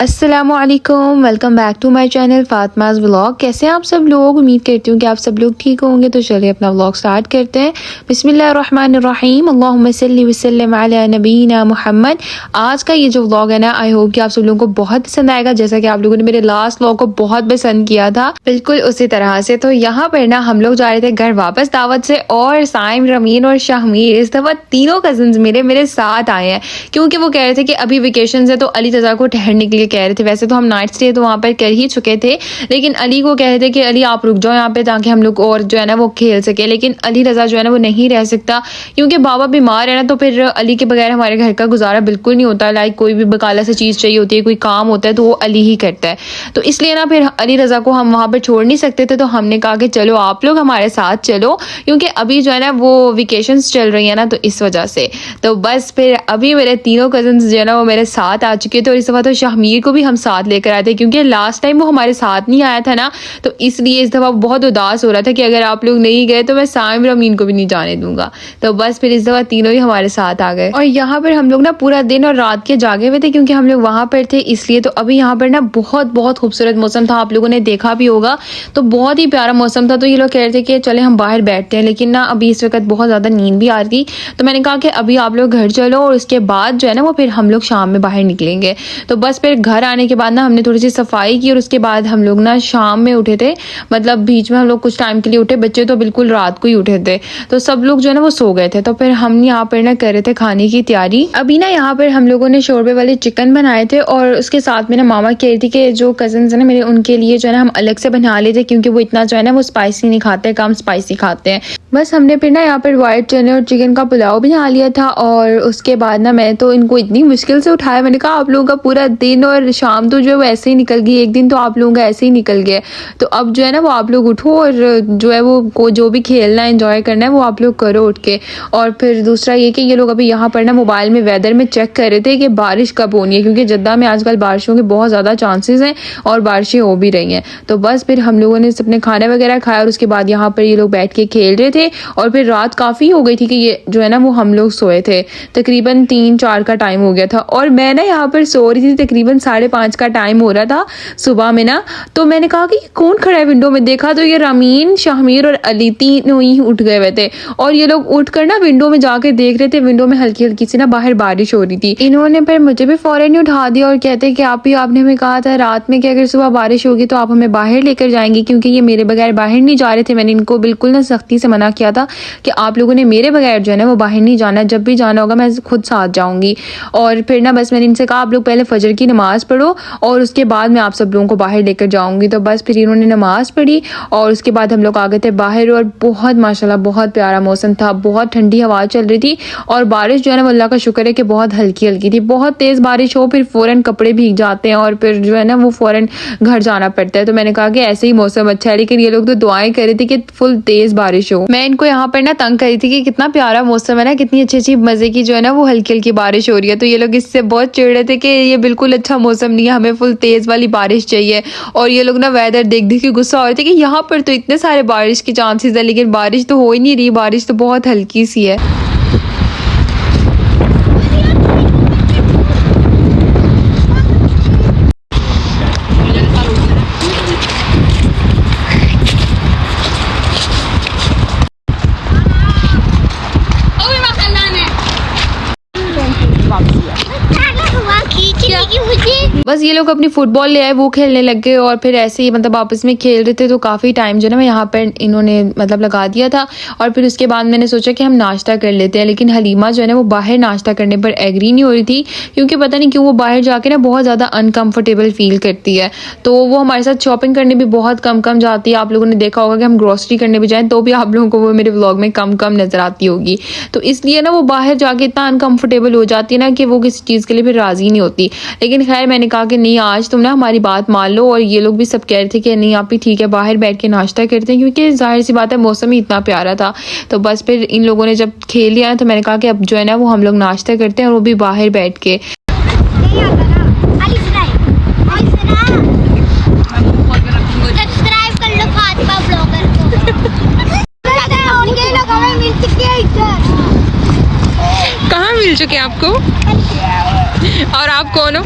अस्सलामुअलैकुम, welcome back to my channel Fatima's vlog. कैसे हैं आप सब लोग? उम्मीद करती हूँ कि आप सब लोग ठीक होंगे। तो चलिए अपना व्लॉग स्टार्ट करते हैं। बिस्मिल्लाहिर्रहमानिर्रहीम, अल्लाहुम्मा सल्ली वसल्लिम अला नबीना मुहम्मद। आज का ये जो व्लॉग है ना, आई होप कि आप सब लोगों को बहुत पसंद आएगा, जैसा कि आप लोगों ने मेरे लास्ट व्लॉग को बहुत पसंद किया था, बिल्कुल उसी तरह से। तो यहाँ पर ना हम लोग जा रहे थे घर वापस दावत से, और साइम, रमीन और शाहमीर इस दफ़ा तीनों कज़न्स मेरे साथ आए हैं, क्योंकि वो कह रहे थे कि अभी वेकेशन है तो अली तज़ा को ठहरने के लिए कह रहे थे। वैसे तो हम नाइट स्टे तो वहाँ पर कर ही चुके थे, लेकिन अली को कह रहे थे कि अली आप रुक जाओ यहाँ पे ताकि हम लोग और जो है ना वो खेल सके। लेकिन अली रज़ा जो है ना वो नहीं रह सकता, क्योंकि बाबा बीमार है ना, तो फिर अली के बगैर हमारे घर का गुजारा बिल्कुल नहीं होता। लाइक कोई भी बकाला से चीज़ चाहिए होती है, कोई काम होता है तो वो अली ही करता है। तो इसलिए ना फिर अली रज़ा को हम वहाँ पर छोड़ नहीं सकते थे, तो हमने कहा कि चलो आप लोग हमारे साथ चलो, क्योंकि अभी जो है ना वो वेकेशंस चल रही है ना, तो इस वजह से। तो बस फिर अभी मेरे तीनों कज़न्स जो है ना वो मेरे साथ आ चुके थे, और इस दफ़ा तो शाहमीर को भी हम साथ लेकर आए थे, क्योंकि लास्ट टाइम वो हमारे साथ नहीं आया था ना, तो इसलिए इस दफ़ा बहुत उदास हो रहा था कि अगर आप लोग नहीं गए तो मैं साइम, रमीन को भी नहीं जाने दूंगा। तो बस फिर इस दफ़ा तीनों ही हमारे साथ आ गए, और यहाँ पर हम लोग ना पूरा दिन और रात के जागे हुए थे, क्योंकि हम लोग वहाँ पर थे इसलिए। तो अभी यहाँ पर ना बहुत बहुत खूबसूरत मौसम था, आप लोगों ने देखा भी होगा, तो बहुत ही प्यारा मौसम था। तो ये लोग कह रहे थे कि चले हम बाहर बैठते हैं, लेकिन ना अभी इस वक्त बहुत ज़्यादा नींद भी आ रही थी, तो मैंने कहा कि अभी आप लोग घर चलो, और उसके बाद जो है ना वो फिर हम लोग शाम में बाहर निकलेंगे। तो बस फिर घर आने के बाद ना हमने थोड़ी सी सफाई की, और उसके बाद हम लोग ना शाम में उठे थे, मतलब बीच में हम लोग कुछ टाइम के लिए उठे, बच्चे तो बिल्कुल रात को ही उठे थे, तो सब लोग जो है ना वो सो गए थे। तो फिर हम यहाँ पर ना कर रहे थे खाने की तैयारी। अभी ना यहाँ पर हम लोगों ने शोरबे वाले चिकन बनाए थे, और उसके साथ में ना मामा कह रही थी कि जो कज़न्स है ना मेरे, उनके लिए जो है ना हम अलग से बना लेते, क्योंकि वो इतना जो है ना वो स्पाइसी नहीं खाते, कम स्पाइसी खाते हैं। बस हमने फिर ना यहाँ पर वाइट चने और चिकन का पुलाव बना लिया था, और उसके बाद ना मैं तो इनको इतनी मुश्किल से उठाया, मैंने कहा आप लोगों का पूरा दिन और शाम तो जो है वो ऐसे ही निकल गई, एक दिन तो आप लोगों का ऐसे ही निकल गया, तो अब जो है ना वो आप लोग उठो, और जो है वो जो भी खेलना है, एंजॉय करना है, वो आप लोग करो उठ के। और फिर दूसरा ये कि ये लोग अभी यहाँ पर ना मोबाइल में वेदर में चेक कर रहे थे कि बारिश कब होनी है, क्योंकि जद्दा में आजकल बारिशों के बहुत ज़्यादा चांसेस हैं, और बारिशें हो भी रही हैं। तो बस फिर हम लोगों ने अपने खाने वगैरह खाया, और उसके बाद यहाँ पर ये लोग बैठ के खेल रहे थे, और फिर रात काफ़ी हो गई थी कि ये जो है ना वो हम लोग सोए थे, तकरीबन 3-4 का टाइम हो गया था, और मैं ना यहाँ पर सो रही थी, तकरीबन 5:30 का टाइम हो रहा था सुबह में ना। तो मैंने कहा कि कौन खड़ा है विंडो में, देखा तो ये रमीन, शाहमीर और अली तीनों ही उठ गए हुए थे, और ये लोग उठकर ना विंडो में जाके देख रहे थे, विंडो में हल्की हल्की सी ना बाहर बारिश हो रही थी। इन्होंने फिर मुझे भी फौरन ही उठा दिया, और कहते कि आपने हमें कहा था रात में कि अगर सुबह बारिश होगी तो आप हमें बाहर लेकर जाएंगे, क्योंकि ये मेरे बगैर बाहर नहीं जा रहे थे। मैंने इनको बिल्कुल ना सख्ती से मना किया था कि आप लोगों ने मेरे बगैर जो है ना वो बाहर नहीं जाना, जब भी जाना होगा मैं खुद साथ जाऊंगी। और फिर ना बस मैंने इनसे कहा आप लोग पहले फजर की नमाज पढ़ो, और उसके बाद मैं आप सब लोगों को बाहर लेकर जाऊंगी। तो बस फिर इन्होंने नमाज पढ़ी, और उसके बाद हम लोग आ गए थे बाहर, और बहुत माशाल्लाह बहुत प्यारा मौसम था, बहुत ठंडी हवा चल रही थी, और बारिश जो है ना अल्लाह का शुक्र है कि बहुत हल्की हल्की थी। बहुत तेज़ बारिश हो फिर फ़ौरन कपड़े भीग जाते हैं, और फिर जो है ना वो फ़ौरन घर जाना पड़ता है। तो मैंने कहा कि ऐसे ही मौसम अच्छा है, लेकिन ये लोग तो दुआएं कर रहे थे कि फुल तेज़ बारिश हो। मैं इनको यहाँ पर ना तंग करी थी कि कितना प्यारा मौसम है ना, कितनी अच्छी अच्छी मज़े की जो है ना वो हल्की हल्की बारिश हो रही है। तो ये लोग इससे बहुत चिढ़ रहे थे कि ये बिल्कुल अच्छा मौसम नहीं है, हमें फुल तेज़ वाली बारिश चाहिए। और ये लोग ना वेदर देख देख के गुस्सा हो रहे थे कि यहाँ पर तो इतने सारे बारिश के चांसेस है, लेकिन बारिश तो हो ही नहीं रही, बारिश तो बहुत हल्की सी है। बस ये लोग अपनी फुटबॉल ले आए, वो खेलने लग गए, और फिर ऐसे ही मतलब आपस में खेल रहे थे, तो काफ़ी टाइम जो है ना मैं यहाँ पर इन्होंने मतलब लगा दिया था। और फिर उसके बाद मैंने सोचा कि हम नाश्ता कर लेते हैं, लेकिन हलीमा जो है ना वो बाहर नाश्ता करने पर एग्री नहीं हो रही थी, क्योंकि पता नहीं क्यों वो बाहर जाके ना बहुत ज़्यादा अनकम्फर्टेबल फील करती है। तो वो हमारे साथ शॉपिंग करने भी बहुत कम कम जाती है। आप लोगों ने देखा होगा कि हम ग्रॉसरी करने भी जाएँ तो भी आप लोगों को वो मेरे व्लॉग में कम कम नज़र आती होगी। तो इसलिए ना वो बाहर जाके इतना अनकम्फर्टेबल हो जाती है ना कि वो किसी चीज़ के लिए फिर राज़ी नहीं होती। लेकिन खैर मैंने कहा कि नहीं, आज तुम ना हमारी बात मान लो, और ये लोग भी सब कह रहे थे कि नहीं आप ही ठीक है, बाहर बैठ के नाश्ता करते हैं, क्योंकि जाहिर सी बात है मौसम ही इतना प्यारा था। तो बस फिर इन लोगों ने जब खेल लिया तो मैंने कहा कि अब जो है ना वो हम लोग नाश्ता करते हैं, और वो भी बाहर बैठ के। कहाँ मिल चुके आपको? और आप कौन हो?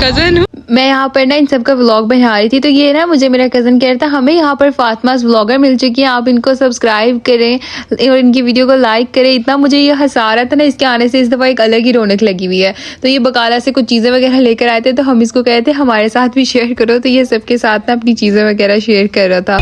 कजन हूँ। मैं यहाँ पर ना इन सब का व्लॉग बना रही थी, तो ये ना मुझे मेरा कज़न कह रहा था हमें यहाँ पर फातिमास व्लॉगर मिल चुकी है, आप इनको सब्सक्राइब करें और इनकी वीडियो को लाइक करें। इतना मुझे ये हंसा रहा था ना, इसके आने से इस दफ़ा एक अलग ही रौनक लगी हुई है। तो ये बकाला से कुछ चीज़ें वगैरह लेकर आए थे, तो हम इसको कहते हमारे साथ भी शेयर करो, तो ये सबके साथ ना अपनी चीज़ें वगैरह शेयर कर रहा था।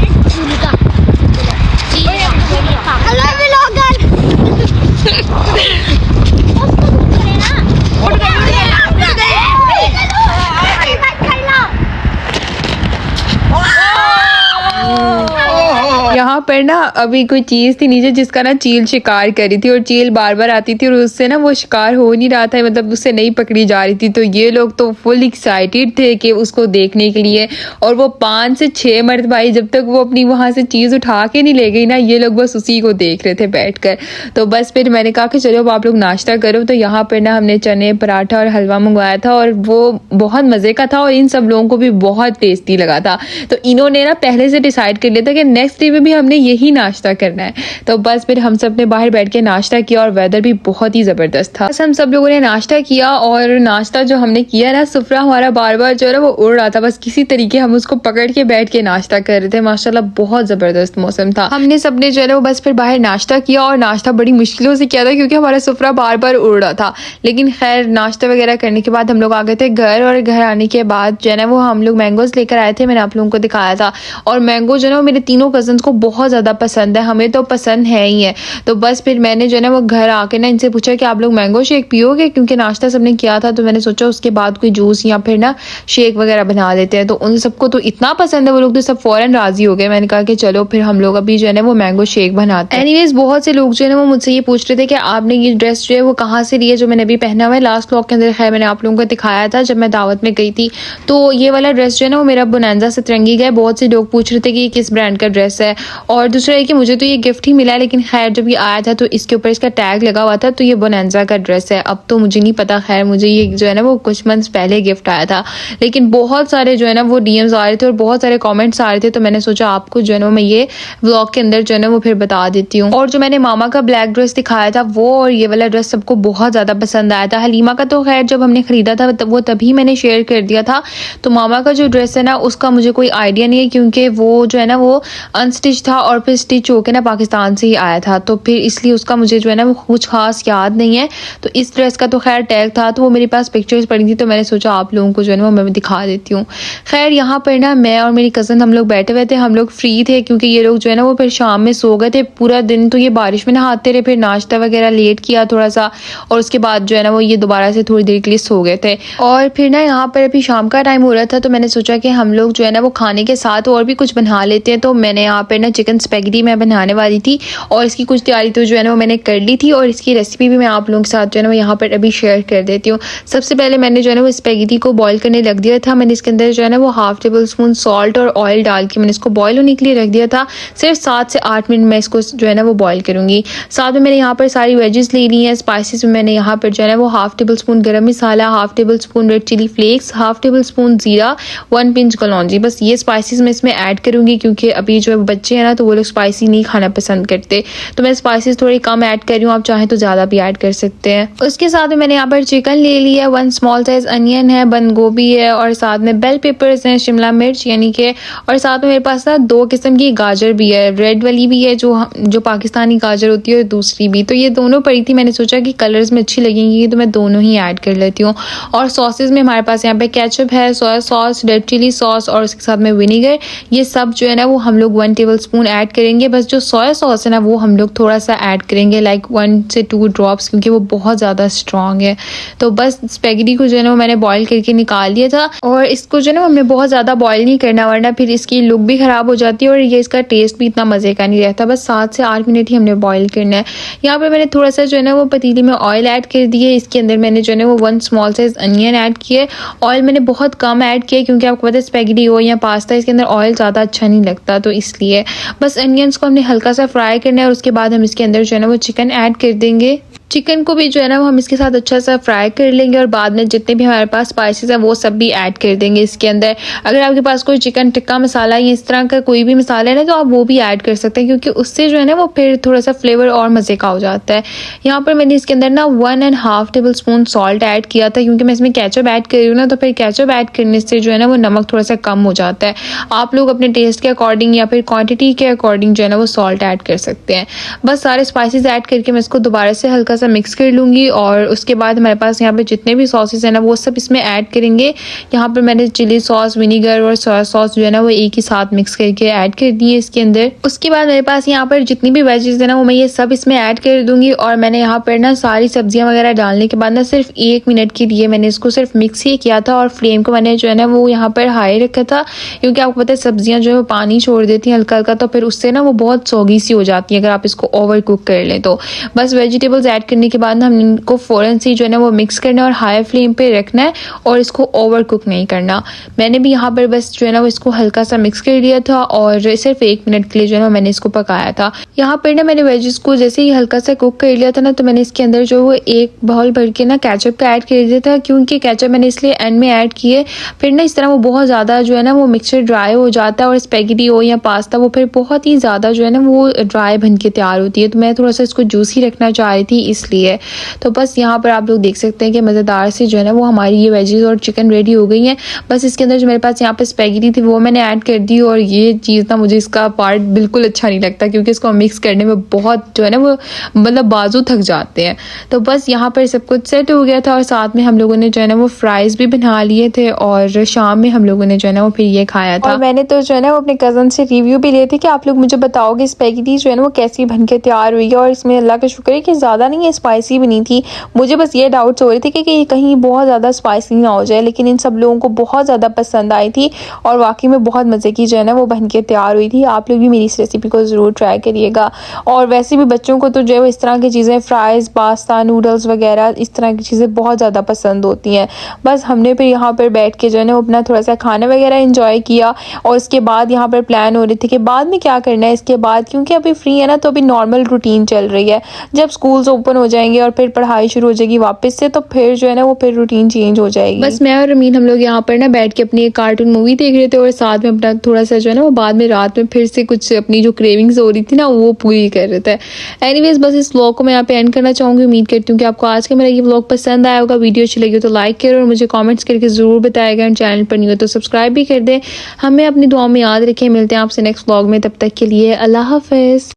यहाँ पर ना अभी कोई चीज़ थी नीचे जिसका ना चील शिकार करी थी, और चील बार बार आती थी और उससे ना वो शिकार हो नहीं रहा था, मतलब उससे नहीं पकड़ी जा रही थी। तो ये लोग तो फुल एक्साइटेड थे कि उसको देखने के लिए, और वो 5 से 6 मर्द भाई जब तक वो अपनी वहाँ से चीज़ उठा के नहीं ले गई ना, ये लोग बस उसी को देख रहे थे बैठ कर। तो बस फिर मैंने कहा कि चलो अब आप लोग नाश्ता करो। तो यहाँ पर ना हमने चने पराठा और हलवा मंगवाया था, और वो बहुत मज़े का था और इन सब लोगों को भी बहुत टेस्टी लगा था। तो इन्होंने ना पहले से डिसाइड कर लिया था कि नेक्स्ट डे में भी हमने यही नाश्ता करना है। तो बस फिर हम सब ने बाहर बैठ के नाश्ता किया, और वेदर भी बहुत ही ज़बरदस्त था। बस हम सब लोगों ने नाश्ता किया, और नाश्ता जो हमने किया ना, सुफ्रा हमारा बार बार जो है वो उड़ रहा था, बस किसी तरीके हम उसको पकड़ के बैठ के नाश्ता कर रहे थे। माशाल्लाह बहुत ज़बरदस्त मौसम था। हमने सब ने जो है वो बस फिर बाहर नाश्ता किया, और नाश्ता बड़ी मुश्किलों से किया था क्योंकि हमारा सुफ्रा बार बार उड़ रहा था। लेकिन खैर नाश्ता वगैरह करने के बाद हम लोग आ गए थे घर, और घर आने के बाद जो है ना वो हम लोग मैंगोज लेकर आए थे, मैंने आप लोगों को दिखाया था। और मैंगो जो है ना मेरे तीनों कजन्स को बहुत ज़्यादा पसंद है, हमें तो पसंद है ही है। तो बस फिर मैंने जो है ना वो घर आके ना इनसे पूछा कि आप लोग मैंगो शेक पियोगे, क्योंकि नाश्ता सबने किया था। तो मैंने सोचा उसके बाद कोई जूस या फिर ना शेक वगैरह बना देते हैं। तो उन सबको तो इतना पसंद है, वो लोग तो सब फ़ौरन राज़ी हो गए। मैंने कहा कि चलो फिर हम लोग अभी जो है ना वो मैंगो शेक बनाते हैं। एनीवेज बहुत से लोग जो है ना वो मुझसे ये पूछ रहे थे कि आपने ये ड्रेस जो है वो कहाँ से ली है जो मैंने अभी पहना हुआ है। लास्ट व्लॉग के अंदर खैर मैंने आप लोगों को दिखाया था जब मैं दावत में गई थी। तो ये वाला ड्रेस जो है ना वो मेरा बोनांजा से तिरंगी गया। बहुत से लोग पूछ रहे थे कि ये किस ब्रांड का ड्रेस है, और दूसरा है कि मुझे तो ये गिफ्ट ही मिला है, लेकिन खैर जब ये आया था तो इसके ऊपर इसका टैग लगा हुआ था, तो ये बोनांजा का ड्रेस है। अब तो मुझे नहीं पता, खैर मुझे ये जो है ना वो कुछ मंथ्स पहले गिफ्ट आया था, लेकिन बहुत सारे जो है ना वो डीएम्स आ रहे थे और बहुत सारे कमेंट्स आ रहे थे। तो मैंने सोचा आपको जो है ना मैं ये व्लॉग के अंदर जो है ना वो फिर बता देती हूँ। और जो मैंने मामा का ब्लैक ड्रेस दिखाया था वो और ये वाला ड्रेस सबको बहुत ज़्यादा पसंद आया था। हलीमा का तो खैर जब हमने ख़रीदा था वो तभी मैंने शेयर कर दिया था। तो मामा का जो ड्रेस है ना उसका मुझे कोई आइडिया नहीं है, क्योंकि वो जो है ना वो अनस्टिच था और फिर स्टिच होकर ना पाकिस्तान से ही आया था, तो फिर इसलिए उसका मुझे जो है ना वो कुछ खास याद नहीं है। तो इस ड्रेस का तो खैर टैग था, तो वो मेरे पास पिक्चर्स पड़ी थी, तो मैंने सोचा आप लोगों को जो है ना वो मैं दिखा देती हूँ। खैर यहाँ पर ना मैं और मेरी कज़न हम लोग बैठे हुए थे, हम लोग फ्री थे क्योंकि ये लोग जो है ना वो फिर शाम में सो गए थे। पूरा दिन तो ये बारिश में नहाते रहे, फिर नाश्ता वगैरह लेट किया थोड़ा सा, और उसके बाद जो है ना वो ये दोबारा से थोड़ी देर के लिए सो गए थे। और फिर ना यहाँ पर अभी शाम का टाइम हो रहा था, तो मैंने सोचा कि हम लोग जो है ना वो खाने के साथ और भी कुछ बना लेते हैं। तो मैंने यहाँ पर ना चिकन स्पैगेटी मैं बनाने वाली थी, और इसकी कुछ तैयारी तो जो है ना वो मैंने कर ली थी, और इसकी रेसिपी भी मैं आप लोगों के साथ जो है ना वो यहाँ पर अभी शेयर कर देती हूँ। सबसे पहले मैंने जो है ना वो स्पैगेटी को बॉईल करने रख दिया था। मैंने इसके अंदर जो है ना वो हाफ टेबल स्पून सॉल्ट और ऑयल डाल के मैंने इसको बॉईल होने के लिए रख दिया था। सिर्फ 7 से 8 मिनट मैं इसको जो है ना वो बॉईल करूँगी। साथ में मैंने यहाँ पर सारी वेजेस ले ली हैं। स्पाइसेस में मैंने यहाँ पर जो है ना वो half tablespoon garam masala, half tablespoon red chilli flakes, half tablespoon jeera, 1 pinch कलौंजी, बस ये स्पाइसेस मैं इसमें ऐड करूँगी, क्योंकि अभी जो बच्चे हैं ना तो वो लोग स्पाइसी नहीं खाना पसंद करते। तो मैं स्पाइसेस थोड़ी कम ऐड कर रही हूँ, आप चाहें तो ज़्यादा भी ऐड कर सकते हैं। उसके साथ में मैंने यहाँ पर चिकन ले लिया है, 1 स्मॉल साइज अनियन है, बंद गोभी है, और साथ में बेल पेपर्स हैं, शिमला मिर्च यानी कि, और साथ में मेरे पास ना 2 किस्म की गाजर भी है, रेड वाली भी है जो पाकिस्तानी गाजर होती है, और दूसरी भी। तो ये दोनों पड़ी थी, मैंने सोचा कि कलर्स में अच्छी लगेंगी तो मैं दोनों ही ऐड कर लेती हूँ। और सॉसेज में हमारे पास यहाँ पे केचप है, soya sauce, red chilli sauce, और उसके साथ में विनेगर। ये सब जो है ना वो हम लोग 1 टेबल स्पून ऐड करेंगे। बस जो सोया सॉस है ना वो हम लोग थोड़ा सा ऐड करेंगे, लाइक 1 से 2 ड्रॉप्स, क्योंकि वो बहुत ज़्यादा स्ट्रॉन्ग है। तो बस स्पैगेटी को जो है ना वो मैंने बॉईल करके निकाल लिया था, और इसको जो है ना हमें बहुत ज़्यादा बॉईल नहीं करना, वरना फिर इसकी लुक भी ख़राब हो जाती है और ये इसका टेस्ट भी इतना मज़े का नहीं रहता। बस 7 से 8 मिनट ही हमने बॉईल करना है। यहाँ पर मैंने थोड़ा सा जो है ना वो पतीली में ऑयल ऐड कर दिए। इसके अंदर मैंने जो है ना वो 1 स्मॉल साइज अनियन ऐड किए। ऑयल मैंने बहुत कम ऐड किया, क्योंकि आपको पता है स्पैगेटी हो या पास्ता, इसके अंदर ऑयल ज़्यादा अच्छा नहीं लगता, तो इसलिए बस अनियंस को हमने हल्का सा फ्राई करना है, और उसके बाद हम इसके अंदर जो है ना वो चिकन ऐड कर देंगे। चिकन को भी जो है ना वो हम इसके साथ अच्छा सा फ्राई कर लेंगे और बाद में जितने भी हमारे पास स्पाइसेस हैं वो सब भी ऐड कर देंगे इसके अंदर। अगर आपके पास कोई चिकन टिक्का मसाला या इस तरह का कोई भी मसाला है ना तो आप वो भी ऐड कर सकते हैं, क्योंकि उससे जो है ना वो फिर थोड़ा सा फ्लेवर और मज़े का हो जाता है। यहाँ पर मैंने इसके अंदर ना 1.5 टेबल स्पून सॉल्ट ऐड किया था, क्योंकि मैं इसमें केचप ऐड कर रही हूँ ना, तो फिर केचप ऐड करने से जो है ना वो नमक थोड़ा सा कम हो जाता है। आप लोग अपने टेस्ट के अकॉर्डिंग या फिर क्वांटिटी के अकॉर्डिंग जो है ना वो सॉल्ट ऐड कर सकते हैं। बस सारे स्पाइसेस ऐड करके मैं इसको दोबारा से हल्का सा मिक्स कर लूँगी और उसके बाद हमारे पास यहाँ पे जितने भी सॉसेस हैं ना वो सब इसमें ऐड करेंगे। यहाँ पर मैंने चिली सॉस, विनीगर और सोया सॉस जो है ना वो एक ही साथ मिक्स करके ऐड कर दी है इसके अंदर। उसके बाद मेरे पास यहाँ पर जितनी भी वेजेस है ना वो मैं ये सब इसमें ऐड कर दूंगी और मैंने यहाँ पर ना सारी सब्जियां वगैरह डालने के बाद ना सिर्फ 1 मिनट के लिए मैंने इसको सिर्फ मिक्स ही किया था और फ्लेम को मैंने जो है ना वो यहाँ पर हाई रखा था, क्योंकि आपको पता है सब्जियां जो है वो पानी छोड़ देती हैं हल्का हल्का, तो फिर उससे ना वो बहुत सौगी सी हो जाती है अगर आप इसको ओवर कुक कर लें तो। बस वेजिटेबल्स ऐड करने के बाद ना हम इनको फ़ौरन से जो है ना वो मिक्स करना है और हाई फ्लेम पे रखना है और इसको ओवर कुक नहीं करना। मैंने भी यहाँ पर बस जो है ना वो इसको हल्का सा मिक्स कर लिया था और सिर्फ 1 मिनट के लिए जो है ना मैंने इसको पकाया था। यहाँ पर ना मैंने वेजिस को जैसे ही हल्का सा कुक कर लिया था ना तो मैंने इसके अंदर जो वो एक बाउल भर के ना केचप का ऐड कर दिया था, क्योंकि केचप मैंने इसलिए एंड में ऐड किए, फिर ना इस तरह वो बहुत ज़्यादा जो है ना वो मिक्सचर ड्राई हो जाता है और स्पैगेटी हो या पास्ता वो फिर बहुत ही ज़्यादा जो है ना वो ड्राई बन के तैयार होती है। तो मैं थोड़ा सा इसको जूसी रखना चाह रही थी इसलिए। तो बस यहाँ पर आप लोग देख सकते हैं कि मज़ेदार से जो है ना वो हमारी ये वेजीज और चिकन रेडी हो गई हैं। बस इसके अंदर जो मेरे पास यहाँ पे स्पैगेटी थी वो मैंने ऐड कर दी और ये चीज़ ना मुझे इसका पार्ट बिल्कुल अच्छा नहीं लगता, क्योंकि इसको मिक्स करने में बहुत जो है ना वो मतलब बाजू थक जाते हैं। तो बस यहाँ पर सब कुछ सेट हो गया था और साथ में हम लोगों ने जो है ना वो फ्राइज़ भी बना लिए थे और शाम में हम लोगों ने जो है ना वो फिर ये खाया था। और मैंने तो जो है ना वो अपने कज़न से रिव्यू भी लिए थे कि आप लोग मुझे बताओगे स्पैगेटी जो है ना वो कैसी बन के तैयार हुई है, और इसमें अल्लाह का शुक्र है कि ज़्यादा नहीं है, स्पाइसी भी नहीं थी। मुझे बस ये डाउट्स हो रहे थे कि कहीं बहुत ज़्यादा स्पाइसी ना हो जाए, लेकिन इन सब लोगों को बहुत ज़्यादा पसंद आई थी और वाकई में बहुत मज़े की जो है ना वो बन के तैयार हुई थी। आप लोग भी मेरी इस रेसिपी को ज़रूर ट्राई करिएगा। और वैसे भी बच्चों को तो जो है इस तरह की चीज़ें फ्राइज़, पास्ता, नूडल्स वगैरह इस तरह की चीज़ें बहुत ज़्यादा पसंद होती हैं। बस हमने फिर यहाँ पर बैठ के जो है ना अपना थोड़ा सा खाना वगैरह इंजॉय किया और उसके बाद यहाँ पर प्लान हो रही थी कि बाद में क्या करना है इसके बाद, क्योंकि अभी फ्री है ना तो अभी नॉर्मल रूटीन चल रही है। जब स्कूल्स ओपन हो जाएंगे और फिर पढ़ाई शुरू हो जाएगी वापस से तो फिर जो है ना वो फिर रूटीन चेंज हो जाएगी। बस मैं और रमीन हम लोग यहाँ पर ना बैठ के अपनी एक कार्टून मूवी देख रहे थे और साथ में अपना थोड़ा सा जो है ना वो बाद में रात में फिर से कुछ अपनी जो क्रेविंग्स हो रही थी ना वो पूरी कर रहे थे। एनीवेज बस इस व्लॉग को मैं यहाँ पे एंड करना चाहूँगी। उम्मीद करती हूँ कि आपको आज का मेरा ये व्लॉग पसंद आया होगा। वीडियो अच्छी लगी तो लाइक करो और मुझे कॉमेंट्स करके ज़रूर बताएगा। चैनल पर नहीं हो तो सब्सक्राइब भी कर दें। हमें अपनी दुआ में याद रखें। मिलते हैं आपसे नेक्स्ट व्लॉग में, तब तक के लिए अल्लाह हाफिज़।